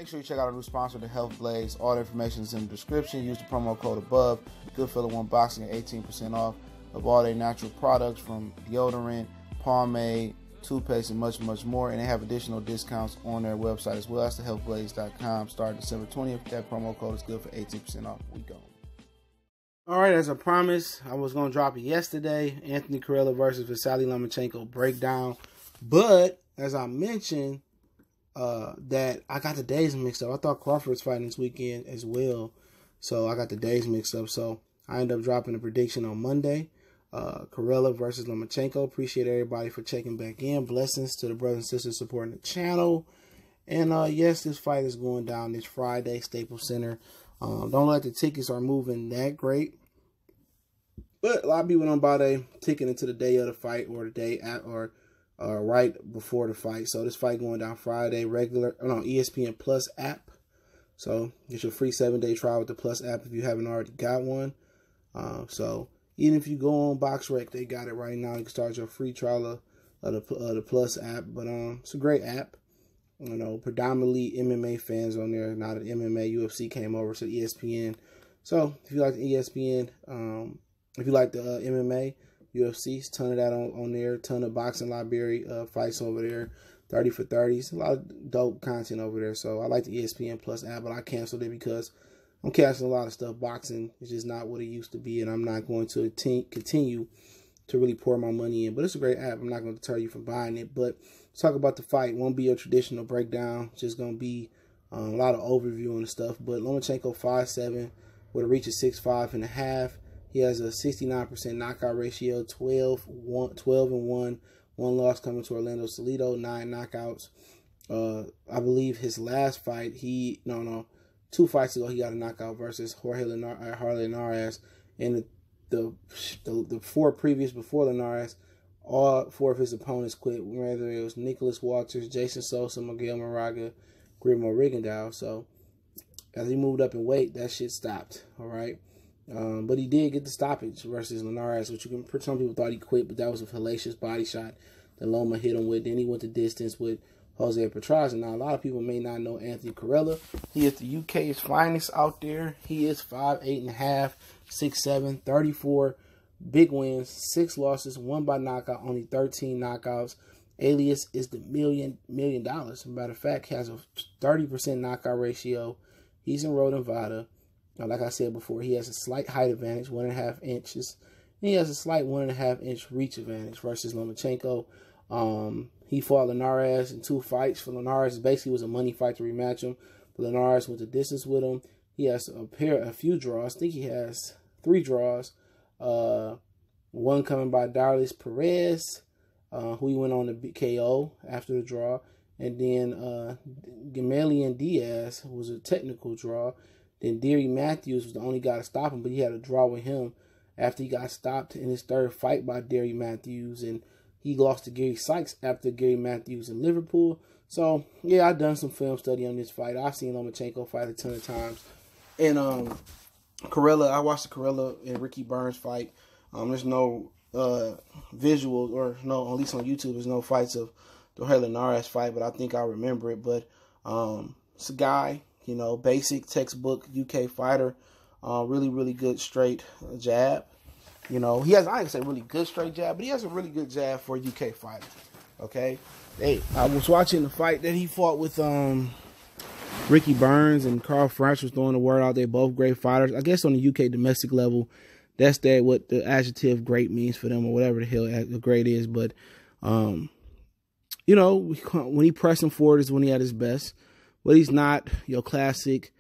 Make sure you check out our new sponsor, the Health Blaze. All the information is in the description. Use the promo code above. Goodfellow One Boxing at 18% off of all their natural products from deodorant, pomade, toothpaste, and much, much more. And they have additional discounts on their website as well. That's thehealthblaze.com. Starting December 20th. That promo code is good for 18% off. We go. All right, as I promised, I was going to drop it yesterday. Anthony Crolla versus Vasyl Lomachenko breakdown. But, as I mentioned, that I got the days mixed up. I thought Crawford was fighting this weekend as well. So, I got the days mixed up. So, I ended up dropping a prediction on Monday. Crolla versus Lomachenko. Appreciate everybody for checking back in. Blessings to the brothers and sisters supporting the channel. And, yes, this fight is going down this Friday, Staples Center. Don't know like the tickets are moving that great. But a lot of people don't buy their ticket into the day of the fight or the day at or right before the fight. So this fight going down Friday, ESPN Plus app. So get your free 7-day trial with the Plus app if you haven't already got one. So even if you go on BoxRec, they got it right now. You can start your free trial of the Plus app. But it's a great app. You know, predominantly MMA fans on there. Now that MMA, UFC came over to ESPN. So if you like the ESPN, if you like the MMA, UFC, ton of that on there. Ton of boxing library fights over there. 30 for 30s. A lot of dope content over there. So I like the ESPN Plus app, but I canceled it because I'm canceling a lot of stuff. Boxing is just not what it used to be, and I'm not going to continue to really pour my money in. But it's a great app. I'm not going to deter you from buying it. But let's talk about the fight. Won't be a traditional breakdown. It's just going to be a lot of overview and stuff. But Lomachenko 5'7", with a reach of 6'5.5". He has a 69% knockout ratio, 12-1. One loss coming to Orlando Salido, 9 knockouts. I believe his last fight, 2 fights ago, he got a knockout versus Jorge Linares. And the 4 previous before Linares, all 4 of his opponents quit, whether it was Nicholas Walters, Jason Sosa, Miguel Moraga, Grimo Rigondeaux. So as he moved up in weight, that shit stopped, all right? But he did get the stoppage versus Linares, which some people thought he quit, but that was a hellacious body shot that Loma hit him with. Then he went the distance with Jose Petraza. Now, a lot of people may not know Anthony Crolla. He is the UK's finest out there. He is 5'8.5", 6'7", 34 big wins, 6 losses, 1 by knockout, only 13 knockouts. Alias is the $1 million. As a matter of fact, he has a 30% knockout ratio. He's enrolled in Nevada. Like I said before, he has a slight height advantage, 1.5 inches. He has a slight 1.5 inch reach advantage versus Lomachenko. He fought Linares in 2 fights. For Linares, it basically was a money fight to rematch him. But Linares went the distance with him. He has a few draws. I think he has 3 draws. One coming by Darlis Perez, who he went on to KO after the draw. And then Gamaliel Diaz was a technical draw. Then Deary Matthews was the only guy to stop him, but he had a draw with him after he got stopped in his 3rd fight by Deary Matthews. And he lost to Gary Sykes after Gary Matthews in Liverpool. So, yeah, I've done some film study on this fight. I've seen Lomachenko fight a ton of times. And Crolla, I watched the Crolla and Ricky Burns fight. There's no visuals, or no, at least on YouTube, there's no fights of the Jorge Linares fight, but I think I remember it. But it's a guy, you know, basic textbook UK fighter, really, really good straight jab. You know, he has, I didn't say really good straight jab, but he has a really good jab for a UK fighter. Okay, I was watching the fight that he fought with Ricky Burns, and Carl French was throwing the word out. They're both great fighters. I guess on the UK domestic level, that's what the adjective great means for them, or whatever the hell the great is. But you know, when he pressed him forward is when he at his best. But he's not your classic,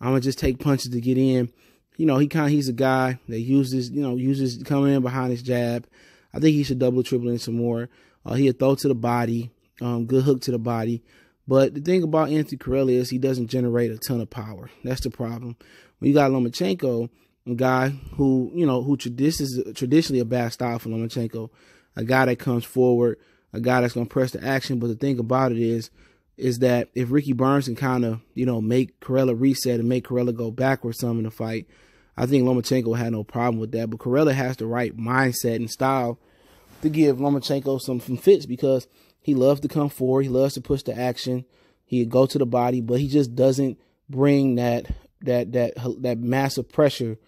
I'm gonna just take punches to get in. You know, he's a guy that uses coming in behind his jab. I think he should double, triple in some more. He'll throw to the body, good hook to the body. But the thing about Anthony Crolla is he doesn't generate a ton of power. That's the problem. When you got Lomachenko, a guy who this is traditionally a bad style for Lomachenko, a guy that comes forward, a guy that's gonna press the action. But the thing about it is that if Ricky Burns can kind of, make Crolla reset and make Crolla go backwards some in the fight, I think Lomachenko had no problem with that. But Crolla has the right mindset and style to give Lomachenko some fits, because he loves to come forward. He loves to push the action. He could go to the body, but he just doesn't bring that massive pressure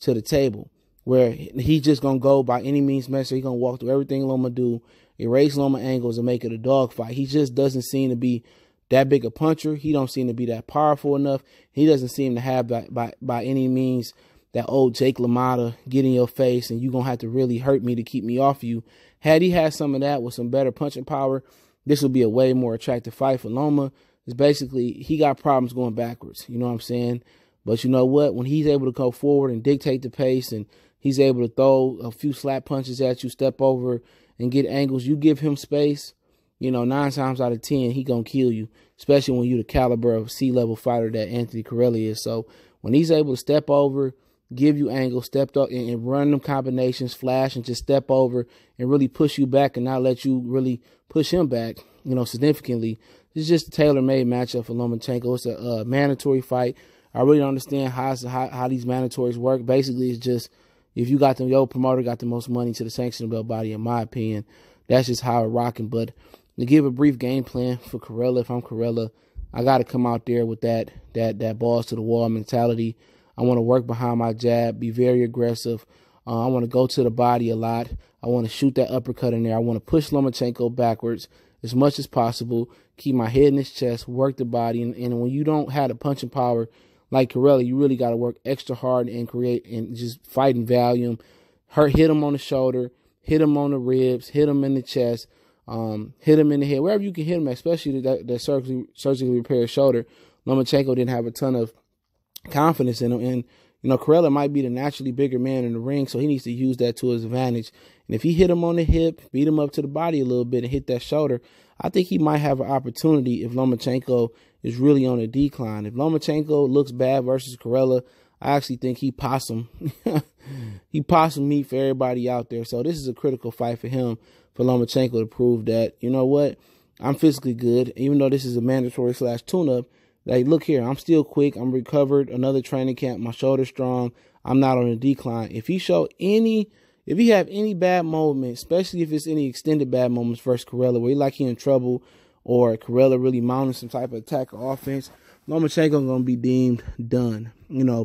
to the table where he's just going to go by any means necessary. He's going to walk through everything Loma do, erase Loma angles, and make it a dog fight. He just doesn't seem to be that big a puncher. He don't seem to be that powerful enough. He doesn't seem to have by any means that old Jake LaMotta get in your face and you're going to have to really hurt me to keep me off you. Had he had some of that with some better punching power, this would be a way more attractive fight for Loma. It's basically, he got problems going backwards. You know what I'm saying? But you know what? When he's able to go forward and dictate the pace and he's able to throw a few slap punches at you, step over and get angles, you give him space, 9 times out of 10, he going to kill you, especially when you're the caliber of C-level fighter that Anthony Crolla is. So when he's able to step over, give you angles, step up and run them combinations, flash and just step over and really push you back and not let you really push him back, significantly. It's just a tailor-made matchup for Lomachenko. It's a mandatory fight. I really don't understand how these mandatories work. Basically, it's just if you got your promoter got the most money to the sanctioned belt body, in my opinion, that's just how it's rocking. But to give a brief game plan for Crolla, if I'm Crolla, I got to come out there with that balls to the wall mentality. I want to work behind my jab, be very aggressive. I want to go to the body a lot. I want to shoot that uppercut in there. I want to push Lomachenko backwards as much as possible, keep my head in his chest, work the body. And when you don't have the punching power like Crolla, you really got to work extra hard and create and just fight in volume. Hit him on the shoulder, hit him on the ribs, hit him in the chest, hit him in the head, wherever you can hit him, especially that surgically repaired shoulder. Lomachenko didn't have a ton of confidence in him. And, Crolla might be the naturally bigger man in the ring, so he needs to use that to his advantage. And if he hit him on the hip, beat him up to the body a little bit and hit that shoulder, I think he might have an opportunity if Lomachenko is really on a decline. If Lomachenko looks bad versus Crolla, I actually think he possum meat for everybody out there. So this is a critical fight for him, for Lomachenko to prove that, you know what, I'm physically good. Even though this is a mandatory / tune-up, like, look here, I'm still quick. I'm recovered. Another training camp. My shoulder's strong. I'm not on a decline. If he have any bad moments, especially if it's any extended bad moments versus Crolla, where he in trouble or Crolla really mounting some type of attack or offense, Lomachenko going to be deemed done.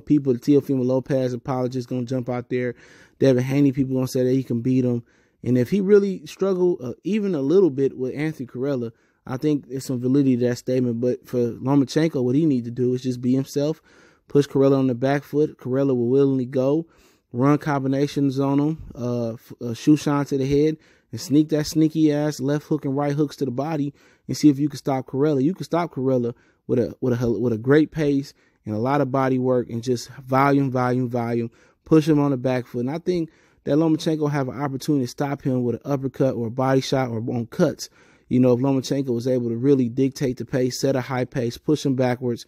People, Teofimo Lopez apologists going to jump out there. Devin Haney, people going to say that he can beat him. And if he really struggled even a little bit with Anthony Crolla, I think there's some validity to that statement. But for Lomachenko, what he needs to do is just be himself, push Crolla on the back foot. Crolla will willingly go, run combinations on him, shoe shine to the head, and sneak that sneaky ass left hook and right hooks to the body, and see if you can stop Crolla. You can stop Crolla with a great pace and a lot of body work and just volume, push him on the back foot. And I think that Lomachenko have an opportunity to stop him with an uppercut or a body shot or on cuts. If Lomachenko was able to really dictate the pace, set a high pace, push him backwards,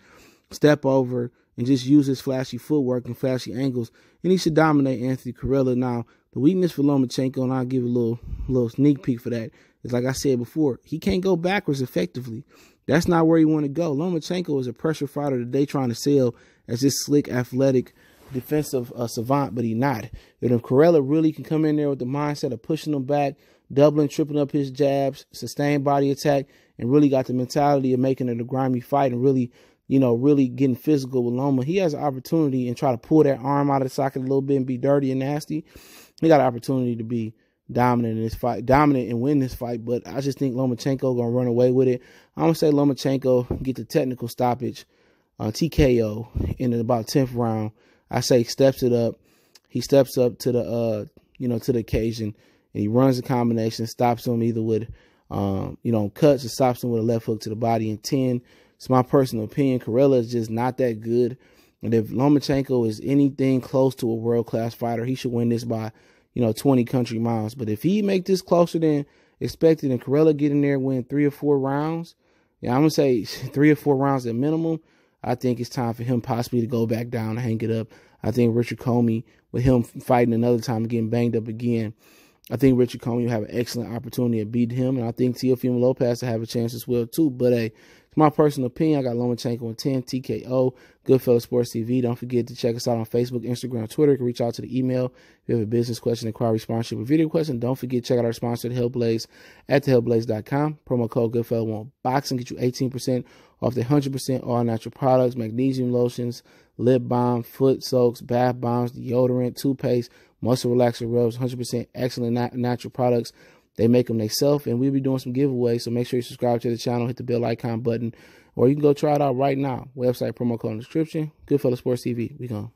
step over, and just use his flashy footwork and flashy angles, and he should dominate Anthony Crolla. Now, the weakness for Lomachenko, and I'll give a little sneak peek for that, is like I said before, he can't go backwards effectively. That's not where you want to go. Lomachenko is a pressure fighter that they trying to sell as this slick, athletic, defensive savant, but he's not. And if Crolla really can come in there with the mindset of pushing him back, doubling, tripling up his jabs, sustained body attack, and really got the mentality of making it a grimy fight and really getting physical with Loma, he has an opportunity and try to pull that arm out of the socket a little bit and be dirty and nasty. He got an opportunity to be dominant in this fight, dominant and win this fight, but I just think Lomachenko gonna run away with it. I'm gonna say Lomachenko get the technical stoppage, TKO in about 10th round. I say he steps up to the to the occasion, and he runs the combination, stops him either with cuts or stops him with a left hook to the body in 10. It's my personal opinion. Crolla is just not that good, and if Lomachenko is anything close to a world-class fighter, he should win this by 20 country miles. But if he make this closer than expected and Crolla get in there and win 3 or 4 rounds, I'm going to say 3 or 4 rounds at minimum, I think it's time for him possibly to go back down and hang it up. I think Richard Comey, with him fighting another time and getting banged up again, I think Richard Comey will have an excellent opportunity to beat him. And I think Teofimo Lopez will have a chance as well, too. But, hey, it's my personal opinion. I got Lomachenko in 10, TKO, Goodfellas Sports TV. Don't forget to check us out on Facebook, Instagram, Twitter. You can reach out to the email if you have a business question, inquiry, sponsorship, or video question. Don't forget to check out our sponsor, The Hellblaze, at thehellblaze.com. Promo code Goodfellas1 Boxing get you 18% off their 100% all natural products, magnesium lotions, lip balm, foot soaks, bath bombs, deodorant, toothpaste, muscle relaxer rubs, 100% excellent natural products. They make them themselves, and we'll be doing some giveaways, so make sure you subscribe to the channel, hit the bell icon button, or you can go try it out right now. Website, promo code in the description. Goodfellas Sports TV. We gone.